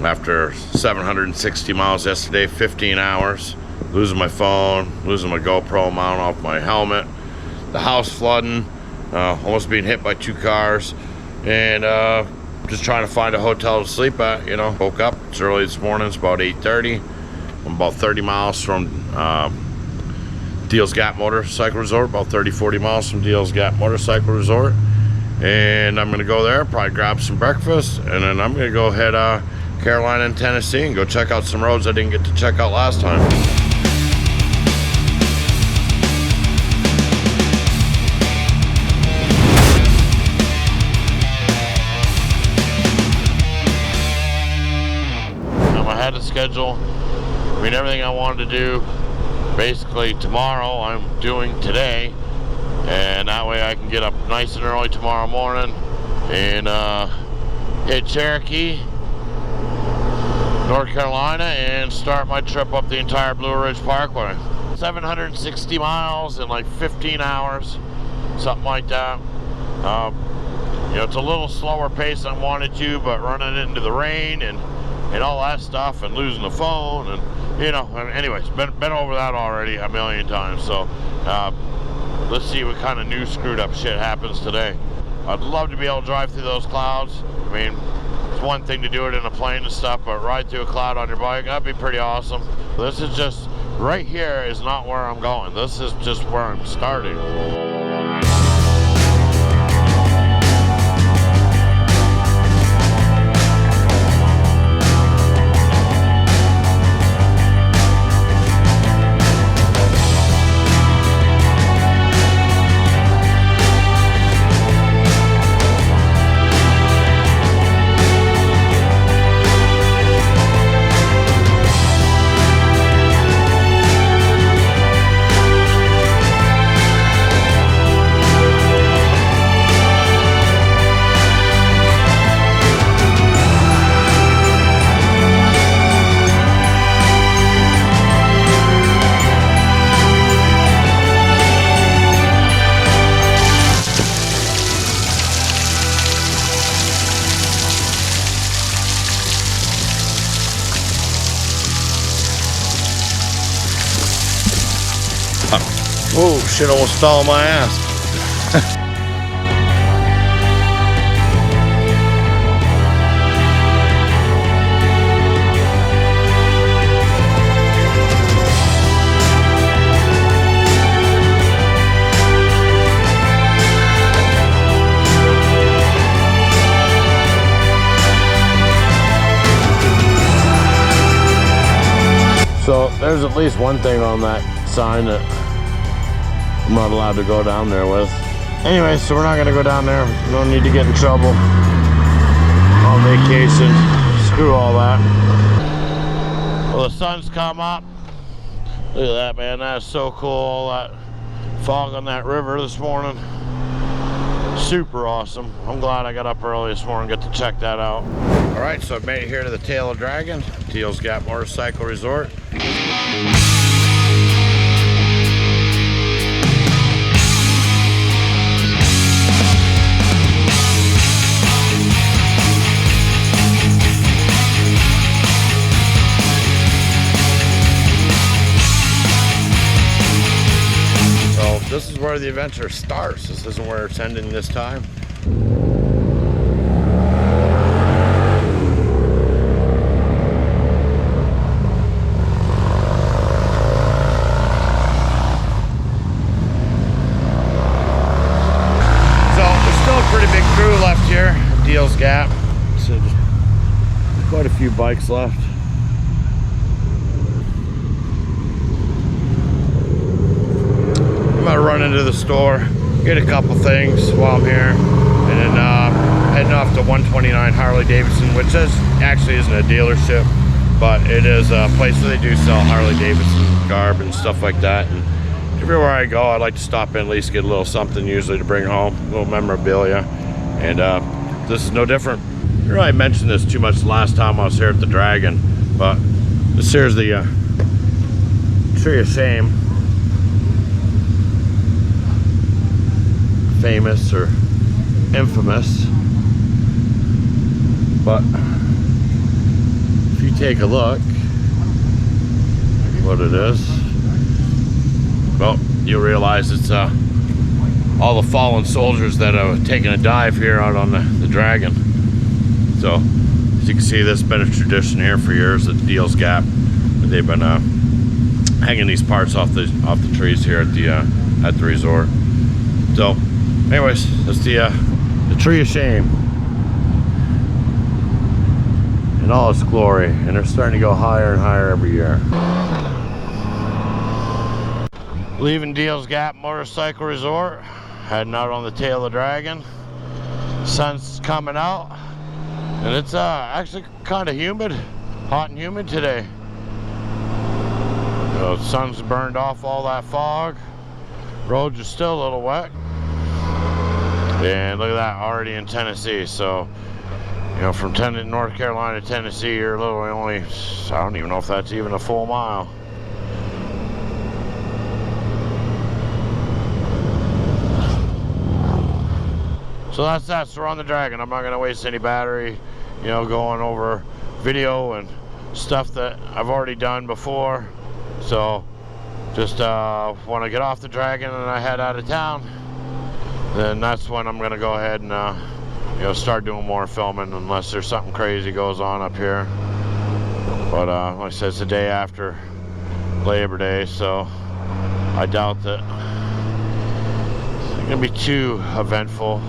after 760 miles yesterday, 15 hours, losing my phone, losing my GoPro mount off my helmet, the house flooding, almost being hit by 2 cars, and just trying to find a hotel to sleep at. You know, woke up, it's early this morning, it's about 8:30. I'm about 30 miles from Deals Gap Motorcycle Resort, about 30-40 miles from Deals Gap Motorcycle Resort, and I'm gonna go there, probably grab some breakfast, and then I'm gonna go head Carolina and Tennessee and go check out some roads I didn't get to check out last time. I'm ahead of schedule. I mean, everything I wanted to do basically tomorrow I'm doing today, and that way I can get up nice and early tomorrow morning and hit Cherokee, North Carolina, and start my trip up the entire Blue Ridge Parkway. 760 miles in like 15 hours, something like that. You know, it's a little slower pace than I wanted to, but running into the rain and all that stuff, and losing the phone, and you know, anyways, been over that already a million times. So let's see what kind of new screwed up shit happens today. I'd love to be able to drive through those clouds. I mean, it's one thing to do it in a plane and stuff, but ride through a cloud on your bike, that'd be pretty awesome. This is just, right here is not where I'm going. This is just where I'm starting. Oh, shit almost fell on my ass. So there's at least one thing on that sign that I'm not allowed to go down there with. Anyway, so we're not gonna go down there. No need to get in trouble on vacation. Screw all that. Well, the sun's come up. Look at that, man. That's so cool. All that fog on that river this morning. Super awesome. I'm glad I got up early this morning and got to check that out. All right, so I've made it here to the Tail of Dragon, Deals Gap Motorcycle Resort. This is where the adventure starts. This isn't where it's ending this time. So there's still a pretty big crew left here at Deals Gap. So just quite a few bikes left. I'm gonna run into the store, get a couple things while I'm here, and then heading off to 129 Harley Davidson, which actually isn't a dealership, but it is a place where they do sell Harley Davidson garb and stuff like that. And everywhere I go, I like to stop in, at least get a little something usually to bring home, a little memorabilia. And this is no different. I didn't really mention this too much the last time I was here at the Dragon, but this here's the Tree of Shame. Famous or infamous, but take a look what it is, well, you realize it's all the fallen soldiers that have taken a dive here out on the Dragon. So as you can see, this has been a tradition here for years at Deals Gap. They've been hanging these parts off the trees here at the resort. So anyways, that's the Tree of Shame in all its glory, and they're starting to go higher and higher every year. Leaving Deals Gap Motorcycle Resort, heading out on the tail of the Dragon. Sun's coming out, and it's actually kind of humid, hot and humid today. The sun's burned off all that fog. Roads are still a little wet. And look at that, already in Tennessee. So, you know, from North Carolina to Tennessee, you're literally only, I don't even know if that's even a full mile. So that's that. So we're on the Dragon. I'm not going to waste any battery, you know, going over video and stuff that I've already done before. So just when I get off the Dragon and I head out of town, then that's when I'm going to go ahead and you know, start doing more filming, unless there's something crazy goes on up here. But like I said, it's the day after Labor Day, so I doubt that it's going to be too eventful.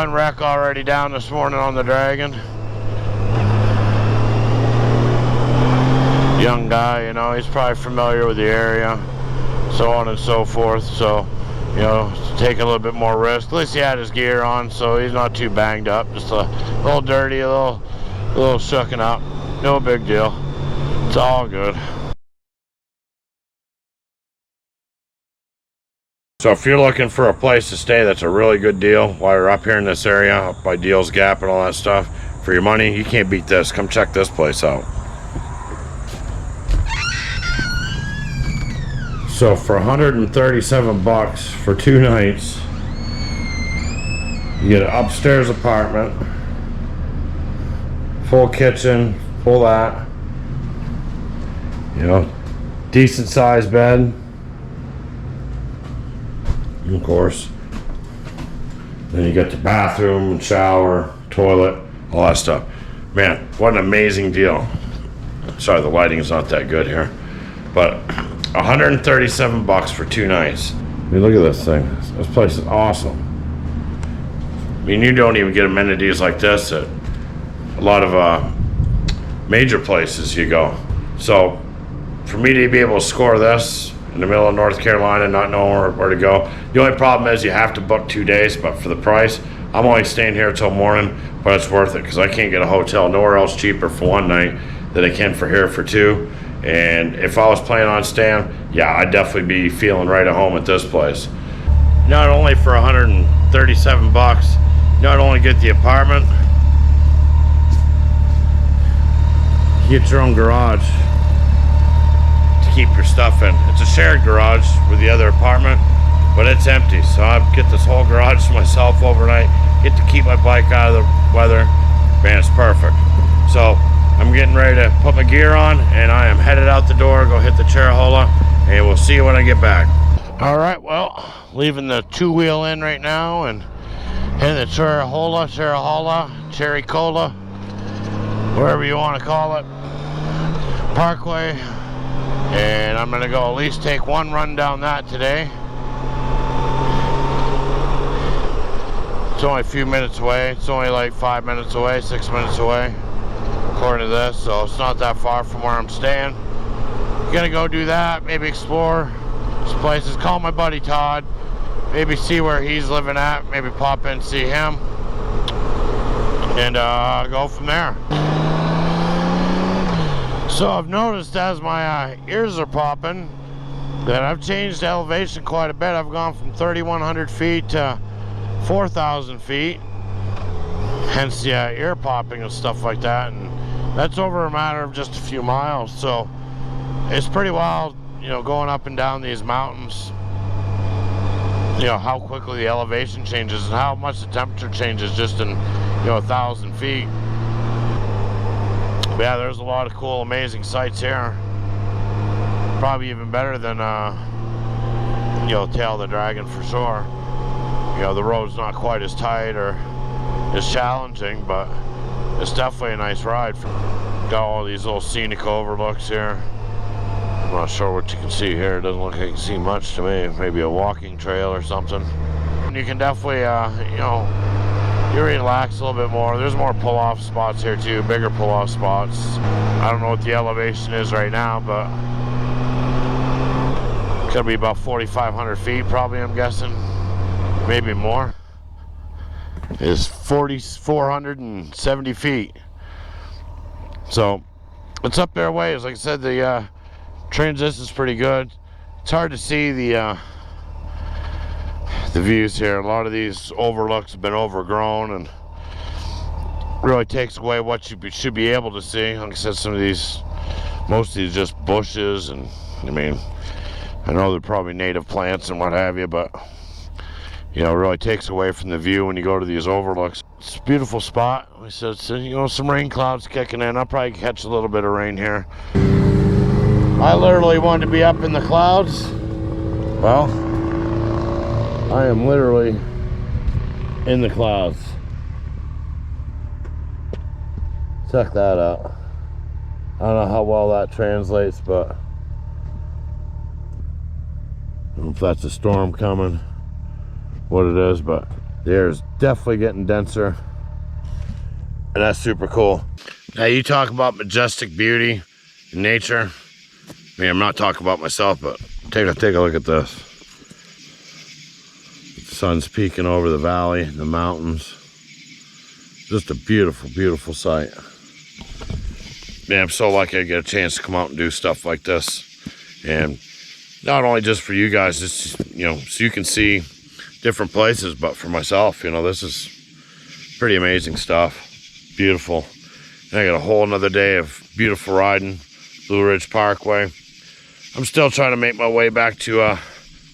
One wreck already down this morning on the Dragon. Young guy, you know, he's probably familiar with the area, so on and so forth. So, you know, take a little bit more risk. At least he had his gear on, so he's not too banged up. Just a little dirty, a little shooken up. No big deal. It's all good. So if you're looking for a place to stay that's a really good deal while you're up here in this area, up by Deals Gap and all that stuff, for your money, you can't beat this. Come check this place out. So for 137 bucks for 2 nights, you get an upstairs apartment, full kitchen, full that, you know, decent sized bed, of course. Then you got the bathroom, shower, toilet, all that stuff. Man, what an amazing deal. Sorry, the lighting is not that good here, but 137 bucks for 2 nights. I mean, look at this thing. This place is awesome. I mean, you don't even get amenities like this at a lot of major places you go. So for me to be able to score this in the middle of North Carolina, not knowing where to go, the only problem is you have to book 2 days, but for the price, I'm only staying here till morning, but it's worth it because I can't get a hotel nowhere else cheaper for 1 night than I can for here for 2. And if I was planning on staying, yeah, I'd definitely be feeling right at home at this place. Not only for 137 bucks, not only get the apartment, you get your own garage to keep your stuff in. It's a shared garage with the other apartment, but it's empty. So I get this whole garage to myself overnight, get to keep my bike out of the weather. Man, it's perfect. So I'm getting ready to put my gear on and I am headed out the door, go hit the Charahola, and we'll see you when I get back. All right, well, leaving the 2-wheel in right now and hitting the Charahola, Cherry Cola, whatever you want to call it, Parkway. And I'm gonna go at least take 1 run down that today. It's only a few minutes away. It's only like 5 minutes away, 6 minutes away, according to this, so it's not that far from where I'm staying. Gonna go do that, maybe explore some places, call my buddy Todd, maybe see where he's living at, maybe pop in and see him, and go from there. So I've noticed as my ears are popping that I've changed the elevation quite a bit. I've gone from 3,100 feet to 4,000 feet, hence the ear popping and stuff like that, and that's over a matter of just a few miles. So it's pretty wild, you know, going up and down these mountains, you know, how quickly the elevation changes and how much the temperature changes just in, you know, 1,000 feet. But yeah, there's a lot of cool, amazing sights here. Probably even better than, you know, Tail of the Dragon for sure. You know, the road's not quite as tight or as challenging, but it's definitely a nice ride. Got all these little scenic overlooks here. I'm not sure what you can see here. It doesn't look like you can see much to me. Maybe a walking trail or something. And you can definitely, you know, you relax a little bit more. There's more pull-off spots here too, bigger pull-off spots. I don't know what the elevation is right now, but it's gonna be about 4,500 feet probably, I'm guessing. Maybe more. It's 4,470 feet. So it's up there a ways. Like I said, the transition's pretty good. It's hard to see the views here. A lot of these overlooks have been overgrown and really takes away what you should be able to see. Like I said, some of these, most of these just bushes, and I mean, I know they're probably native plants and what have you, but you know, it really takes away from the view when you go to these overlooks. It's a beautiful spot. We said, so, you know, some rain clouds kicking in. I'll probably catch a little bit of rain here. I literally wanted to be up in the clouds. Well, I am literally in the clouds. Check that out. I don't know how well that translates, but I don't know if that's a storm coming, what it is, but the air is definitely getting denser, and that's super cool. Now you talk about majestic beauty in nature. I mean, I'm not talking about myself, but take a look at this. The sun's peeking over the valley, the mountains. Just a beautiful, beautiful sight. Man, I'm so lucky I get a chance to come out and do stuff like this. And not only just for you guys, just, you know, so you can see different places, but for myself, you know, this is pretty amazing stuff. Beautiful. And I got a whole another day of beautiful riding, Blue Ridge Parkway. I'm still trying to make my way back to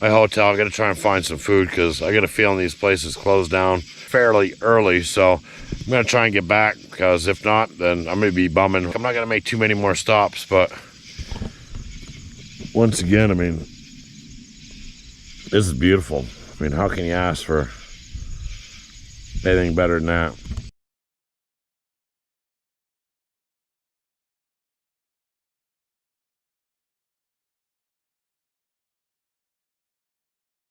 my hotel. I gotta try and find some food because I got a feeling these places close down fairly early. So I'm gonna try and get back, because if not, then I'm gonna be bumming. I'm not gonna make too many more stops, but once again, I mean, this is beautiful. I mean, how can you ask for anything better than that?